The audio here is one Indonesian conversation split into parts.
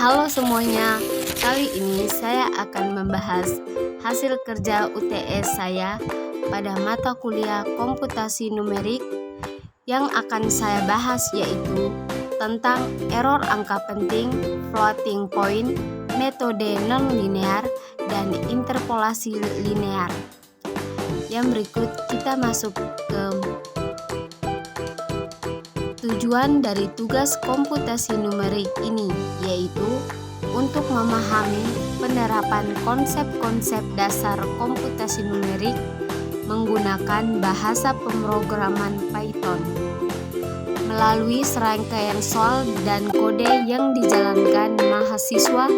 Halo semuanya, kali ini saya akan membahas hasil kerja UTS saya pada mata kuliah komputasi numerik. Yang akan saya bahas yaitu tentang error angka penting, floating point, metode non-linear, dan interpolasi linear. Yang berikut kita masuk ke tujuan dari tugas komputasi numerik ini, yaitu untuk memahami penerapan konsep-konsep dasar komputasi numerik menggunakan bahasa pemrograman Python. Melalui serangkaian soal dan kode yang dijalankan, mahasiswa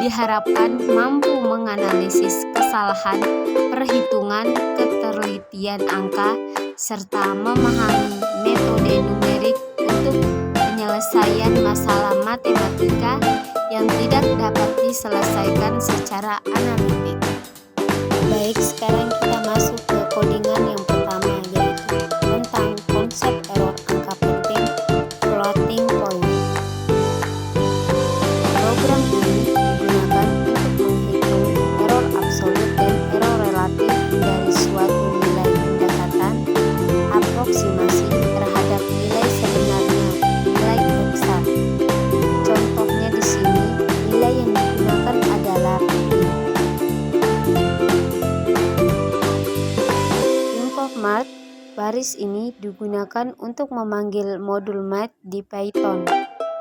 diharapkan mampu menganalisis kesalahan perhitungan ketelitian angka serta memahami metode numerik untuk penyelesaian masalah matematika yang tidak dapat diselesaikan secara analitik. Baik, sekarang kita masuk ke codingan yang pertama, yaitu tentang konsep error angka penting, floating point. Program ini digunakan untuk menghitung error absolut dan error relatif dari suatu nilai pendekatan aproksimasi terhadap nilai sebenarnya, nilai besar. Contohnya di sini, nilai yang digunakan adalah math. Baris ini digunakan untuk memanggil modul math di Python.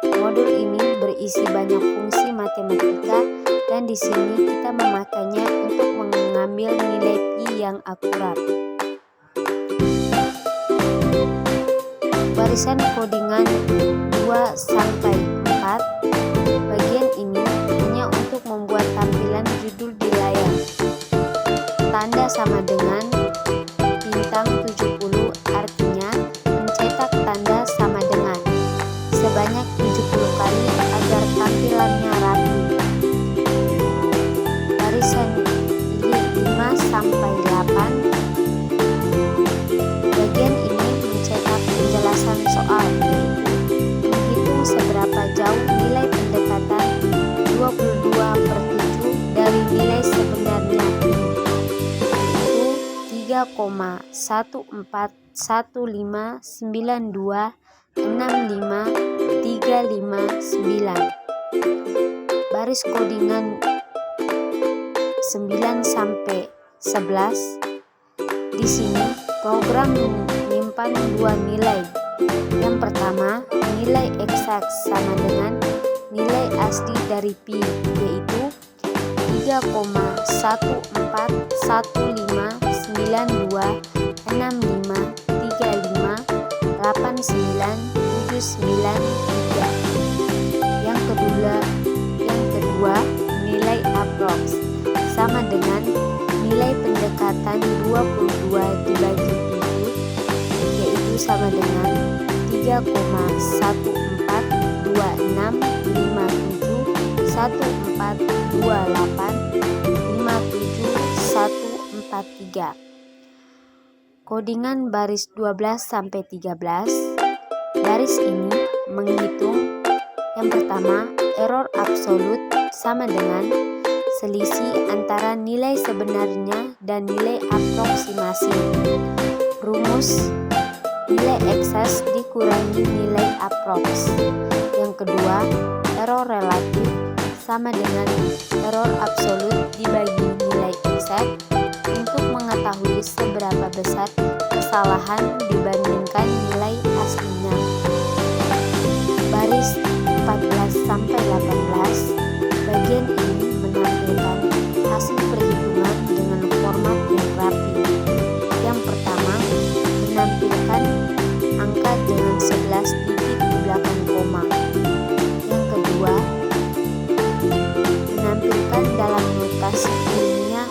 Modul ini berisi banyak fungsi matematika dan di sini kita memakainya untuk mengambil nilai pi yang akurat. Barisan codingan 2 sampai 4. Bagian ini hanya untuk membuat tampilan judul di layar. Tanda sama dengan bintang 70, artinya mencetak tanda sama dengan sebanyak 70 kali agar tampilannya rapi. Barisan 5 sampai 8. Bagian ini mencetak penjelasan soal, yaitu menghitung seberapa jauh nilai pendekatan 22/7 dari nilai sebenarnya pi, 3,14159265359. Baris codingan 9 sampai 11. Di sini program menyimpan dua nilai. Yang pertama, nilai eksak sama dengan nilai asli dari pi, yaitu 3,1415965897993. Yang kedua, nilai aprox sama dengan nilai pendekatan 22 dibagi 7, yaitu sama dengan 3,141465428574143. Codingan baris 12 sampai 13. Baris ini menghitung yang pertama, error absolut sama dengan selisih antara nilai sebenarnya dan nilai aproksimasi. Rumus nilai ekses dikurangi nilai aproks. Yang kedua, error relatif sama dengan error absolut dibagi nilai ekses untuk mengetahui seberapa besar kesalahan dibandingkan nilai aslinya. Baris 14 sampai 18. Bagian ini menampilkan hasil perhitungan dengan format yang rapi. Yang pertama, menampilkan angka dengan 11 titik di belakang koma. Yang kedua, menampilkan dalam notasi ilmiah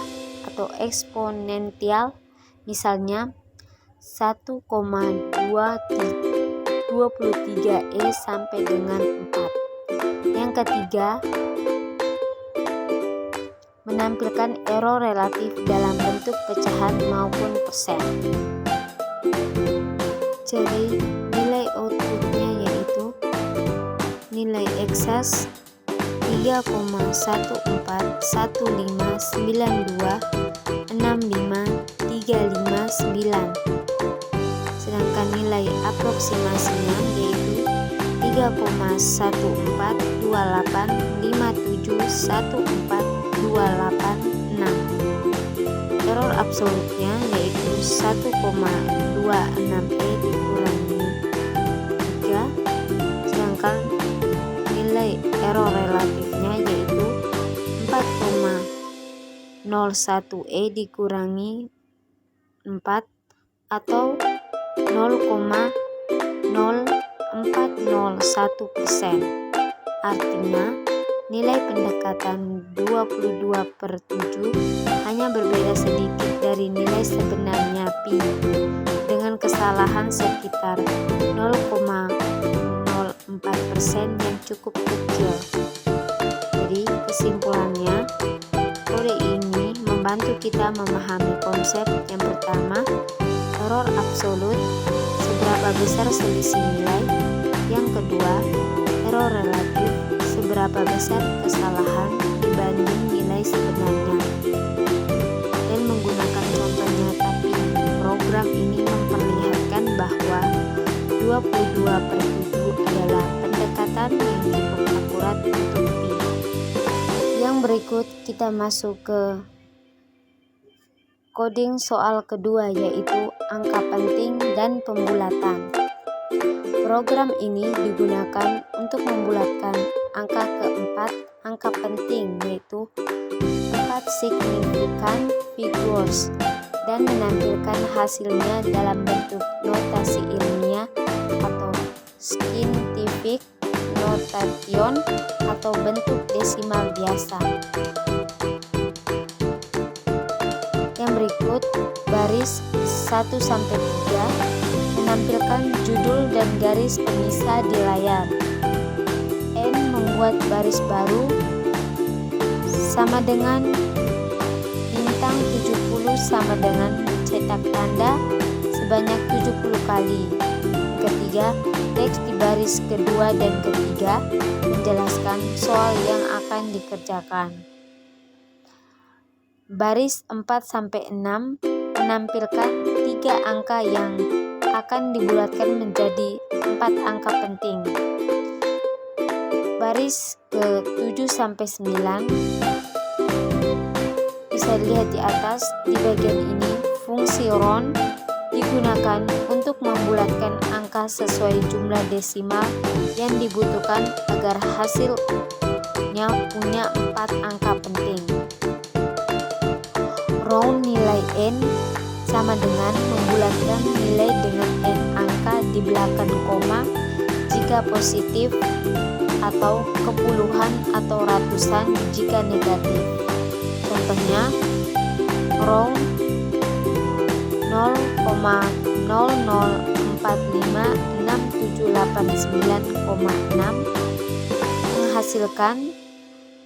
atau eksponensial, misalnya 1,23e sampai dengan 4. Yang ketiga, menampilkan error relatif dalam bentuk pecahan maupun persen. Jadi nilai outputnya yaitu nilai ekses pi 3,141592653539. Sedangkan nilai aproksimasinya yaitu 3,1428571428,6. Error absolutnya yaitu 1,26 dikurangi 3. Sedangkan nilai error relatifnya yaitu 4,01 dikurangi 4 atau 0,0401%. Artinya nilai pendekatan 22/7 hanya berbeda sedikit dari nilai sebenarnya pi dengan kesalahan sekitar 0,04% yang cukup kecil. Jadi kesimpulannya, kode ini membantu kita memahami konsep yang pertama, error absolut, seberapa besar selisih nilai. Yang kedua, error relatif, seberapa besar kesalahan dibanding nilai sebenarnya. Dan menggunakan contoh nyata pi, program ini memperlihatkan bahwa 22/7 adalah pendekatan yang cukup akurat untuk pi. Yang berikut kita masuk ke coding soal kedua, yaitu angka penting dan pembulatan. Program ini digunakan untuk membulatkan angka keempat, angka penting, yaitu 4 significant figures, dan menampilkan hasilnya dalam bentuk notasi ilmiah atau scientific notation atau bentuk desimal biasa. Yang berikut, baris 1-3 menampilkan judul dan garis pemisah di layar. N membuat baris baru sama dengan bintang 70 sama dengan cetak tanda sebanyak 70 kali. Ketiga, teks di baris kedua dan ketiga menjelaskan soal yang akan dikerjakan. Baris 4-6 menampilkan 3 angka yang akan dibulatkan menjadi 4 angka penting. Baris ke 7-9 bisa dilihat di atas. Di bagian ini fungsi round digunakan untuk membulatkan angka sesuai jumlah desimal yang dibutuhkan agar hasilnya punya 4 angka penting. Round nilai n sama dengan membulatkan nilai dengan n angka di belakang koma jika positif, atau kepuluhan atau ratusan jika negatif. Contohnya, round 0,00456789,6 menghasilkan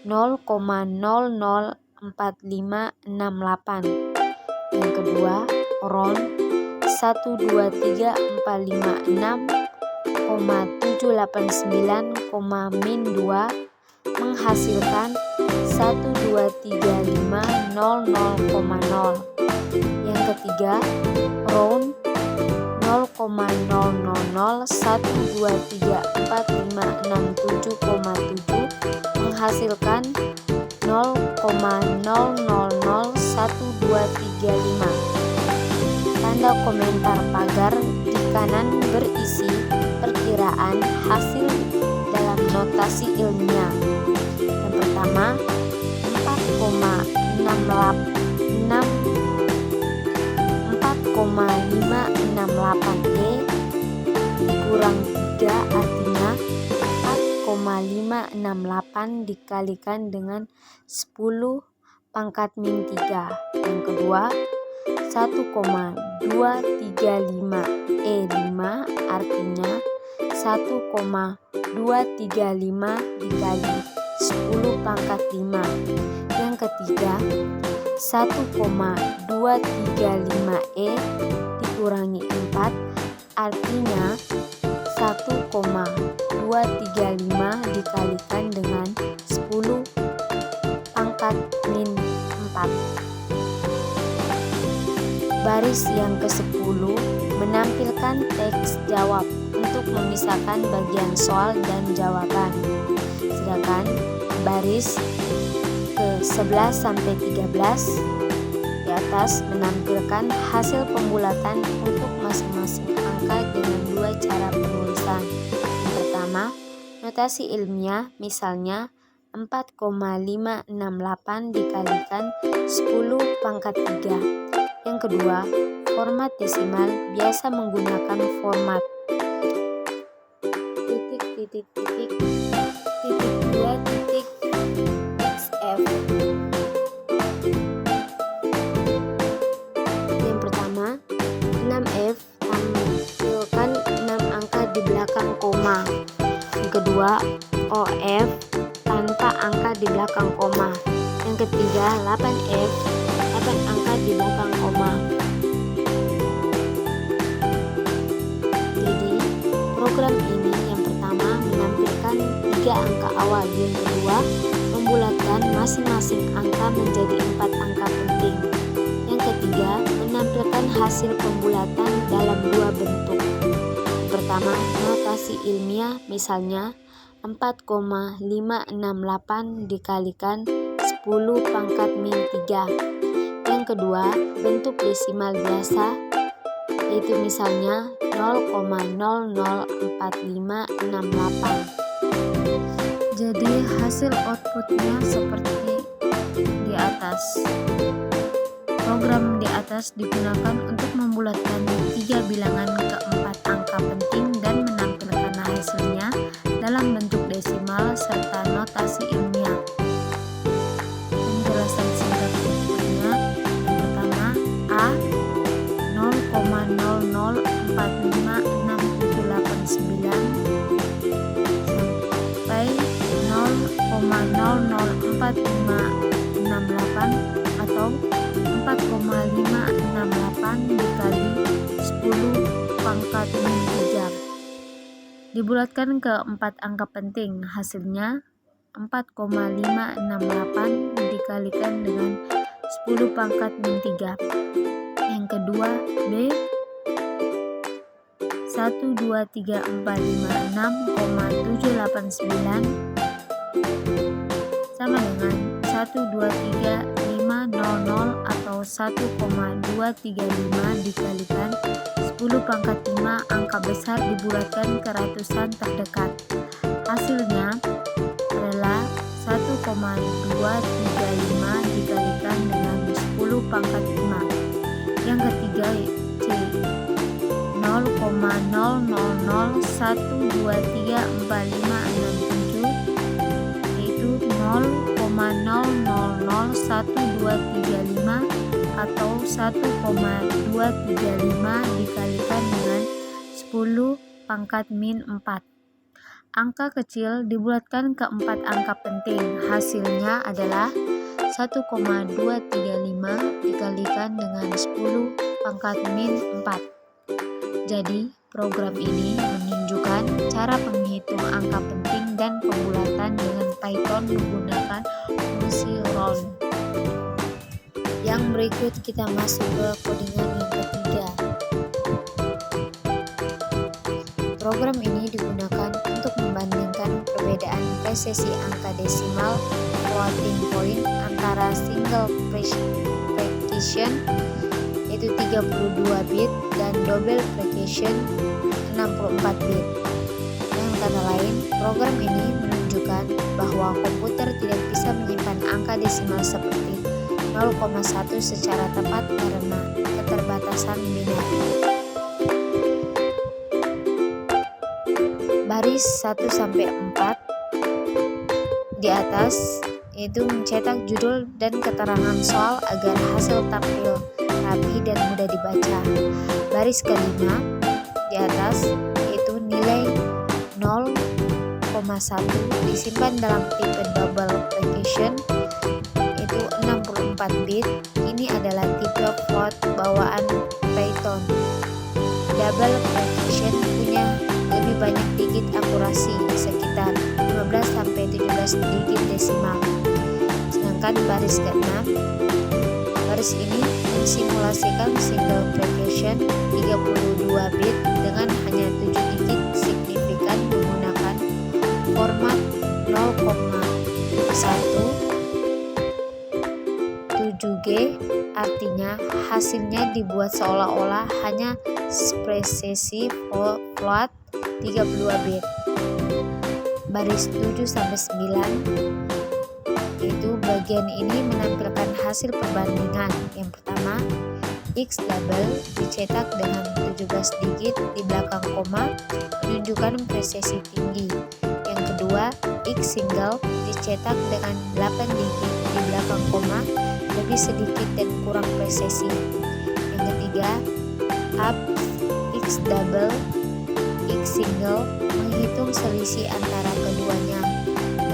0,004568. Yang kedua, round 123456789,-2 menghasilkan 1235000,0. Yang ketiga, round 0,0001234567,7 menghasilkan 0,000123,5. Tanda komentar pagar di kanan berisi perkiraan hasil dalam notasi ilmiah. Yang pertama, 4,568E dikurang 3 artinya 4,568 dikalikan dengan 10 pangkat min 3. Yang kedua, 1,235E5 artinya 1,235 dikali 10 pangkat 5. Yang ketiga, 1,235E dikurangi 4 artinya 1,235 dikalikan dengan 10 Baris yang ke-10 menampilkan teks jawab untuk memisahkan bagian soal dan jawaban. Sedangkan baris ke-11 sampai 13 di atas menampilkan hasil pembulatan untuk masing-masing angka dengan dua cara penulisan. Yang pertama, notasi ilmiah, misalnya 4,568 dikalikan 10 pangkat 3. Yang kedua, format desimal biasa menggunakan format titik 2 titik xf. Yang pertama, 6f tampilkan 6 angka di belakang koma. Yang kedua, of tanpa angka di belakang koma. Yang ketiga, 8f 8 angka di belakang koma. Jadi, program ini yang pertama menampilkan 3 angka awal, yang kedua membulatkan masing-masing angka menjadi 4 angka penting. Yang ketiga, menampilkan hasil pembulatan dalam 2 bentuk. Pertama, notasi ilmiah, misalnya 4,568 dikalikan 10 pangkat min 3. Yang kedua, bentuk desimal biasa, yaitu misalnya 0,004568. Jadi hasil outputnya seperti di atas. Program di atas digunakan untuk membulatkan 3 bilangan ke 4 angka penting dan menampilkan hasilnya dalam bentuk desimal serta notasi ilmiah. Penjelasan singkat berikutnya. Yang pertama, A 0,00456789 sampai 0,004568 atau 4,568 dikali 10 pangkat min 3. Dibulatkan ke 4 angka penting, hasilnya 4,568 dikalikan dengan 10 pangkat min 3. Yang kedua, B 123456789 sama dengan 123.500 atau 1,235 dikalikan 10 pangkat 5 angka besar dibulatkan ke ratusan terdekat. Hasilnya adalah 1,235 dikalikan dengan 10 pangkat 5. Yang ketiga, C 0,0001234567 yaitu 0,001235 atau 1,235 dikalikan dengan 10 pangkat min 4. Angka kecil dibulatkan ke 4 angka penting, hasilnya adalah 1,235 dikalikan dengan 10 pangkat min 4. Jadi, program ini menunjukkan cara menghitung angka penting dan pembulatan dengan Python menggunakan fungsi round. Yang berikut kita masuk ke codingan yang ketiga. Program ini digunakan untuk membandingkan perbedaan presisi angka desimal floating point antara single precision yaitu 32 bit dan double precision 64 bit. Dengan kata lain, program ini menunjukkan bahwa komputer tidak bisa menyimpan angka desimal seperti 0,1 secara tepat karena keterbatasan binari. Baris 1-4 di atas yaitu mencetak judul dan keterangan soal agar hasil tampil rapi dan mudah dibaca. Baris kelima di atas yaitu nilai 0,1 disimpan dalam tipe double precision yaitu 64 bit. Ini adalah tipe float bawaan Python. Double precision punya lebih banyak digit akurasi, sekitar 15-17 digit desimal. Sedangkan baris ke-6 Baris ini mensimulasikan single precision 32 bit dengan hanya 7 digit signifikan menggunakan format 0,17G. Artinya hasilnya dibuat seolah-olah hanya presesi float 32 bit. Baris 7-9 yaitu bagian ini menampilkan hasil perbandingan. Yang pertama, X double dicetak dengan 17 digit di belakang koma menunjukkan presisi tinggi. Yang kedua, X single dicetak dengan 8 digit di belakang koma lebih sedikit dan kurang presisi. Yang ketiga, up X double X single menghitung selisih antara keduanya,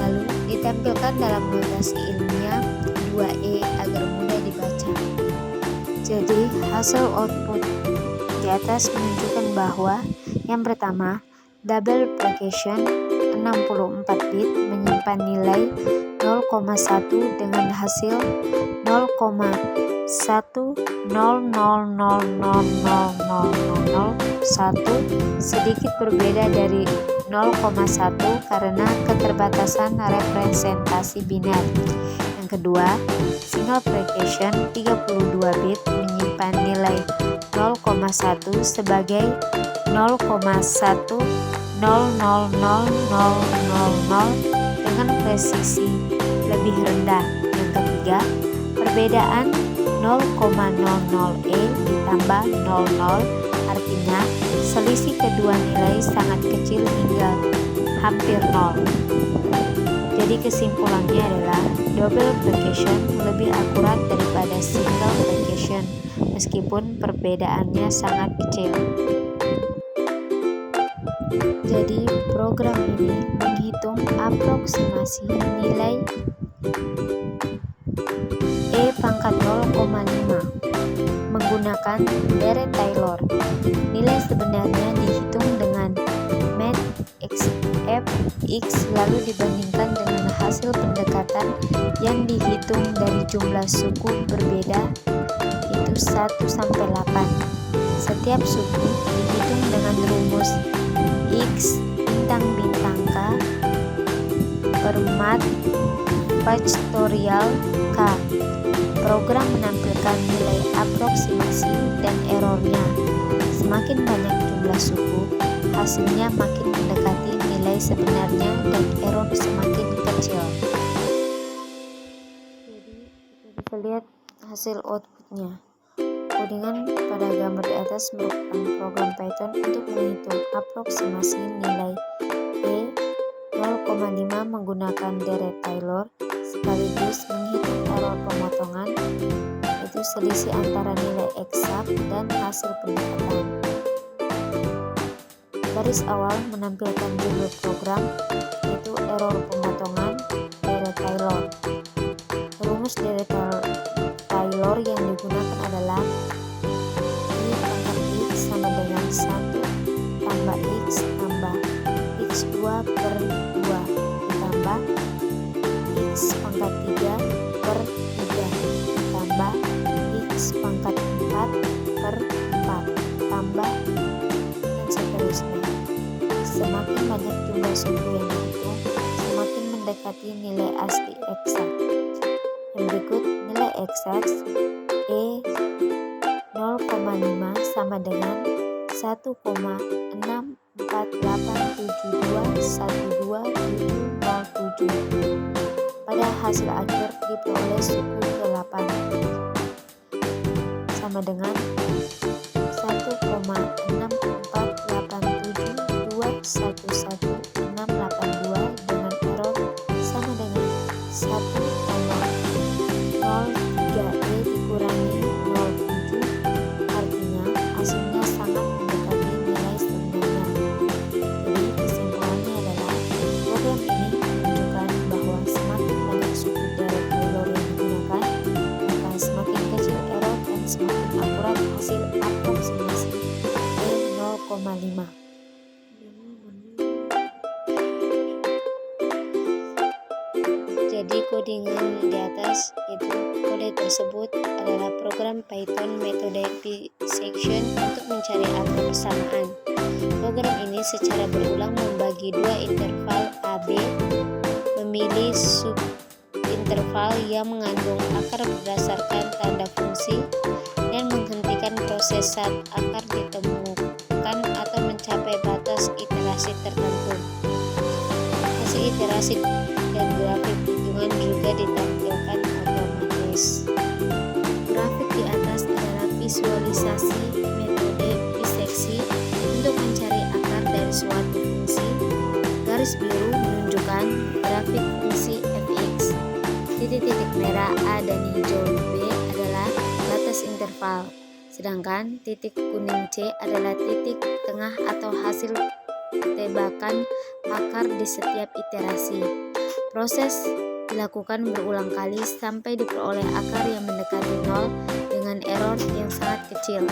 lalu ditampilkan dalam notasi ilmiah 2E agar mudah dibaca. Jadi hasil output di atas menunjukkan bahwa yang pertama, double precision 64 bit menyimpan nilai 0,1 dengan hasil 0,100000001, sedikit berbeda dari 0,1 karena keterbatasan representasi biner. Yang kedua, single precision 32 bit menyimpan nilai 0,1 sebagai 0,1000000 dengan presisi lebih rendah. Yang ketiga, perbedaan 0,00E ditambah 00 artinya selisih kedua nilai sangat kecil hingga hampir 0. Jadi kesimpulannya adalah double precision lebih akurat daripada single precision meskipun perbedaannya sangat kecil. Jadi program ini menghitung aproksimasi nilai E pangkat 0,5 menggunakan deret Taylor. Nilai sebenarnya dihitung dengan math Fx lalu dibandingkan dengan hasil pendekatan yang dihitung dari jumlah suku berbeda yaitu 1-8. Setiap suku dihitung dengan rumus X bintang-bintang K per mat factorial K. Program menampilkan nilai aproksimasi dan errornya. Semakin banyak jumlah suku, hasilnya makin mendekati nilai sebenarnya dan error semakin kecil. Jadi kita bisa lihat hasil outputnya. Codingan pada gambar di atas merupakan program Python untuk menghitung aproksimasi nilai E 0,5 menggunakan deret Taylor sekaligus menghitung error pemotongan, yaitu selisih antara nilai eksak dan hasil pendekatan. Baris awal menampilkan judul program, yaitu error pemotongan deret Taylor. Rumus deret Taylor yang digunakan adalah I pangkat X sama dengan 1 tambah X tambah X2 per 2 ditambah X pangkat 3 per 3 tambah X pangkat 4 per 4 tambah dan seterusnya. Semakin banyak jumlah suku yang dihitung, semakin mendekati nilai asli eksak. Yang berikut nilai eksak E 0,5 sama dengan 1,648721207. Pada hasil akhir diperoleh suku ke-8 sama dengan 1,64872111682 dengan error sama dengan 1,03E dikurangi 07, artinya hasilnya sangat mendekati nilai sebenarnya. Jadi kesimpulannya adalah program ini menunjukkan bahwa semakin banyak suku deret Taylor yang digunakan, maka semakin kecil error dan semakin akurat hasil aproksimasi E 0,5. Jadi kodingan di atas itu kode tersebut adalah program Python metode bisection untuk mencari angka bersamaan. Program ini secara berulang membagi dua interval AB, memilih subinterval yang mengandung akar berdasarkan tanda fungsi, dan menghentikan proses saat akar ditemukan atau mencapai batas iterasi tertentu. Hasil iterasi dan grafik hitungan juga ditampilkan otomatis. Grafik di atas adalah visualisasi metode biseksi untuk mencari akar dari suatu fungsi. Garis biru menunjukkan grafik fungsi fx. Titik-titik merah A dan hijau B adalah batas interval, sedangkan titik kuning C adalah titik tengah atau hasil tebakan akar di setiap iterasi. Proses dilakukan berulang kali sampai diperoleh akar yang mendekati 0 dengan error yang sangat kecil.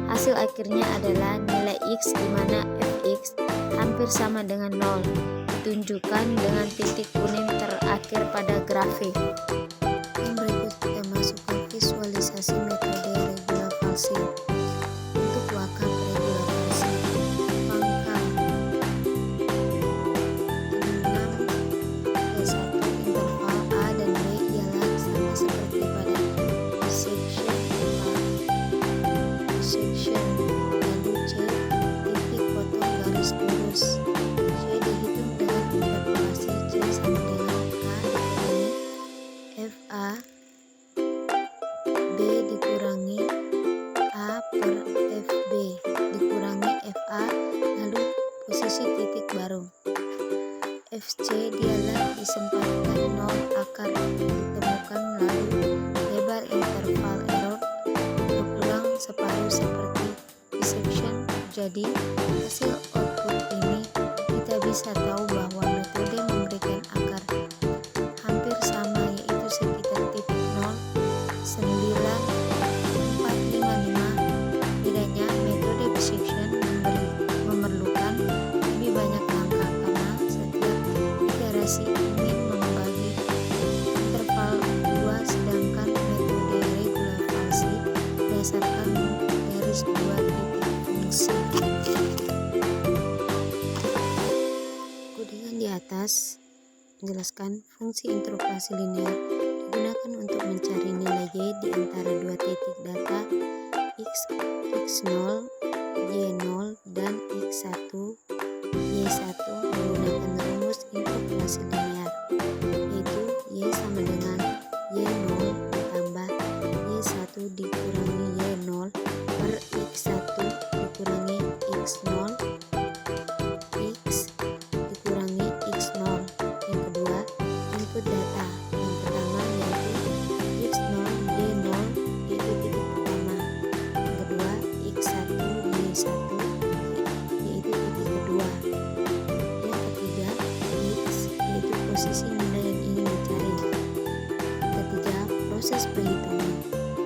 Hasil akhirnya adalah nilai x di mana fx hampir sama dengan 0, ditunjukkan dengan titik kuning terakhir pada grafik. Yang berikut kita masuk ke visualisasi metode regular falsi. Untuk wakaf regular falsi, pangkal 6 interval A dan B ialah sama seperti pada bisection, lalu C titik potong garis lurus. C dihitung dengan interpolasi C sama dengan K dikurangi FA B dikurangi A per FB dikurangi FA, lalu posisi titik baru. FC dialah disempatkan 0 akar ditemukan, lalu lebar interval error berulang separuh seperti bisection. Jadi hasil output ini kita bisa tahu bahwa metode memberikan akar hampir sama, yaitu sekitar titik 0,9455. Bedanya metode bisection memerlukan lebih banyak langkah karena setiap iterasi ingin membagi interval 2, sedangkan metode regular falsi berdasarkan garis 2 titik fungsi. Kodingan di atas menjelaskan fungsi interpolasi linear digunakan untuk mencari nilai y di antara dua titik data x0, y0 dan x1, y1 menggunakan rumus interpolasi linear, yaitu y sama dengan y0 ditambah y1 dikurangi y0 per x1 dikurangi x0 x dikurangi x0. Yang kedua, input data. Yang pertama yaitu x0 y0 itu titik pertama. Yang kedua x1 y1 yaitu titik kedua. Yang ketiga x yaitu posisi nilai yang ingin dicari. Ketiga, proses perhitungan.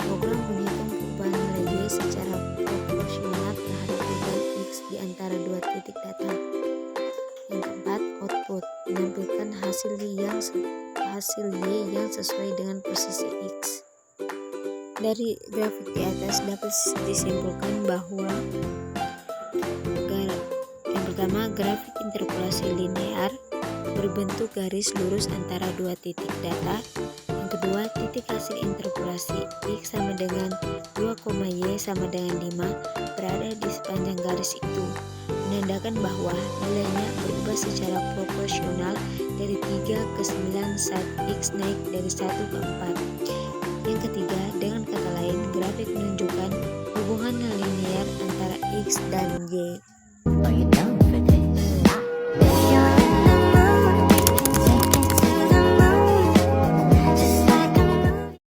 Program menghitung perubahan nilai y secara proporsional terhadap perubahan x di antara dua titik data. Yang keempat, output menampilkan hasil y yang sesuai dengan posisi x. Dari grafik di atas dapat disimpulkan bahwa yang pertama, grafik interpolasi linear berbentuk garis lurus antara dua titik data. Yang kedua, titik hasil interpolasi x sama dengan 2, y sama dengan 5 berada di sepanjang garis itu, menandakan bahwa nilainya berubah secara proporsional dari 3 ke 9 saat x naik dari 1 ke 4. Yang ketiga, dengan kata lain, grafik menunjukkan hubungan linear antara x dan y.